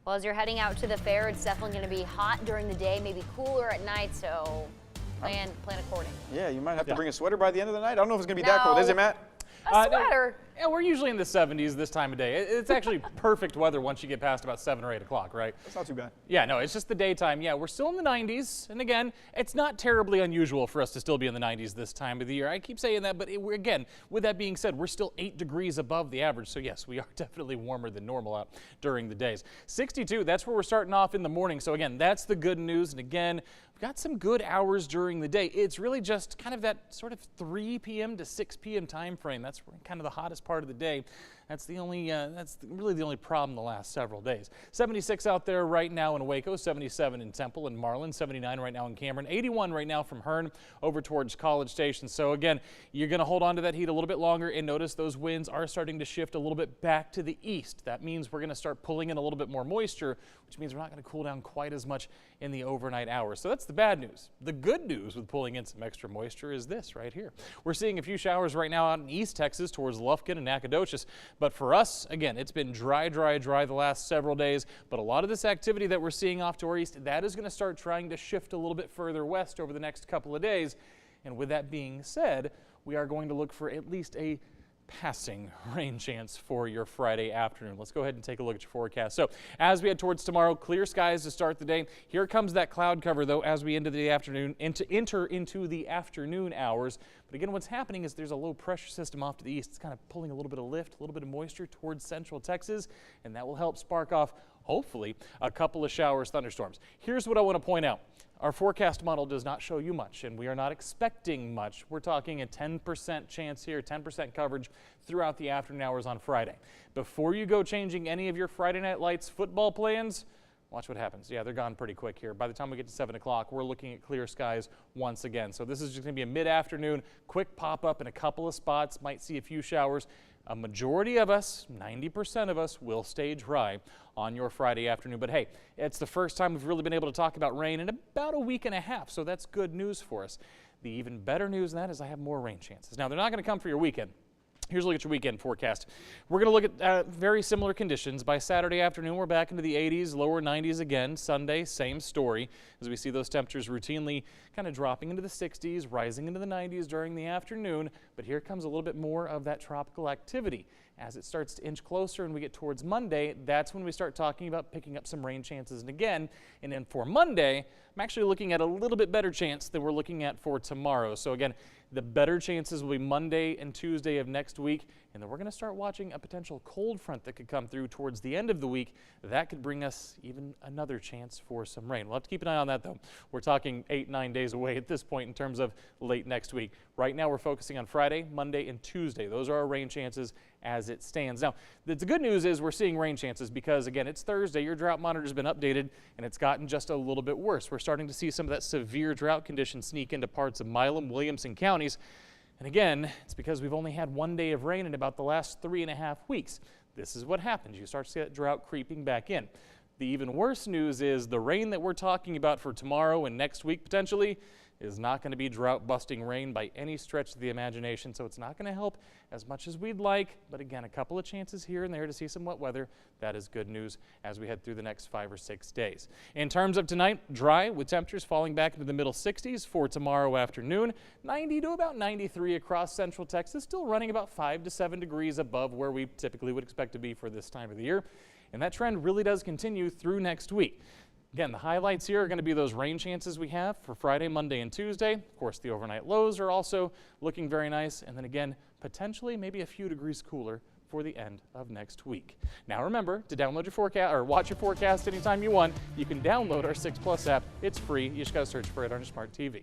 Well, as you're heading out to the fair, it's definitely going to be hot during the day, maybe cooler at night, so plan according. Yeah, you might have to bring a sweater by the end of the night. I don't know if it's going to be that cold. Is it, Matt? A sweater. Yeah, we're usually in the 70s this time of day. It's actually perfect weather once you get past about 7 or 8 o'clock, right? That's not too bad. Yeah, no, it's just the daytime. Yeah, we're still in the 90s. And again, it's not terribly unusual for us to still be in the 90s this time of the year. I keep saying that, but again, with that being said, we're still 8 degrees above the average. So yes, we are definitely warmer than normal out during the days. 62, that's where we're starting off in the morning. So again, that's the good news. And again, we've got some good hours during the day. It's really just kind of that sort of 3 p.m. to 6 p.m. time frame. That's kind of the hottest part of the day. That's really the only problem the last several days. 76 out there right now in Waco, 77 in Temple and Marlin, 79 right now in Cameron, 81 right now from Hearn over towards College Station. So again, you're going to hold on to that heat a little bit longer, and notice those winds are starting to shift a little bit back to the east. That means we're going to start pulling in a little bit more moisture, which means we're not going to cool down quite as much in the overnight hours. So that's the bad news. The good news with pulling in some extra moisture is this right here. We're seeing a few showers right now out in East Texas towards Lufkin and Nacogdoches. But for us, again, it's been dry the last several days. But a lot of this activity that we're seeing off to our east, that is going to start trying to shift a little bit further west over the next couple of days. And with that being said, we are going to look for at least a passing rain chance for your Friday afternoon. Let's go ahead and take a look at your forecast. So as we head towards tomorrow, clear skies to start the day. Here comes that cloud cover though as we enter the afternoon, enter into the afternoon hours. But again, what's happening is there's a low pressure system off to the east. It's kind of pulling a little bit of lift, a little bit of moisture towards central Texas, and that will help spark off, hopefully, a couple of showers, thunderstorms. Here's what I want to point out. Our forecast model does not show you much, and we are not expecting much. We're talking a 10% chance here, 10% coverage throughout the afternoon hours on Friday. Before you go changing any of your Friday Night Lights football plans, watch what happens. Yeah, they're gone pretty quick here. By the time we get to 7 o'clock, we're looking at clear skies once again. So this is just going to be a mid-afternoon, quick pop-up in a couple of spots. Might see a few showers. A majority of us, 90% of us, will stay dry on your Friday afternoon. But hey, it's the first time we've really been able to talk about rain in about a week and a half, so that's good news for us. The even better news than that is I have more rain chances. Now, they're not going to come for your weekend. Here's a look at your weekend forecast. We're going to look at very similar conditions. By Saturday afternoon, we're back into the 80s, lower 90s again. Sunday, same story, as we see those temperatures routinely kind of dropping into the 60s, rising into the 90s during the afternoon. But here comes a little bit more of that tropical activity. As it starts to inch closer and we get towards Monday, that's when we start talking about picking up some rain chances. And again, and then for Monday, I'm actually looking at a little bit better chance than we're looking at for tomorrow. So again, the better chances will be Monday and Tuesday of next week. And then we're going to start watching a potential cold front that could come through towards the end of the week. That could bring us even another chance for some rain. We'll have to keep an eye on that, though. We're talking 8-9 days away at this point in terms of late next week. Right now, we're focusing on Friday, Monday, and Tuesday. Those are our rain chances as it stands. Now, the good news is we're seeing rain chances because, again, it's Thursday. Your drought monitor has been updated, and it's gotten just a little bit worse. We're starting to see some of that severe drought condition sneak into parts of Milam, Williamson counties. And again, it's because we've only had 1 day of rain in about the last 3.5 weeks. This is what happens. You start to see that drought creeping back in. The even worse news is the rain that we're talking about for tomorrow and next week potentially is not going to be drought-busting rain by any stretch of the imagination, so it's not going to help as much as we'd like. But again, a couple of chances here and there to see some wet weather. That is good news as we head through the next 5 or 6 days. In terms of tonight, dry with temperatures falling back into the middle 60s for tomorrow afternoon. 90 to about 93 across central Texas, still running about 5 to 7 degrees above where we typically would expect to be for this time of the year. And that trend really does continue through next week. Again, the highlights here are going to be those rain chances we have for Friday, Monday, and Tuesday. Of course, the overnight lows are also looking very nice. And then again, potentially maybe a few degrees cooler for the end of next week. Now remember to download your forecast or watch your forecast anytime you want. You can download our 6 Plus app. It's free. You just got to search for it on your smart TV.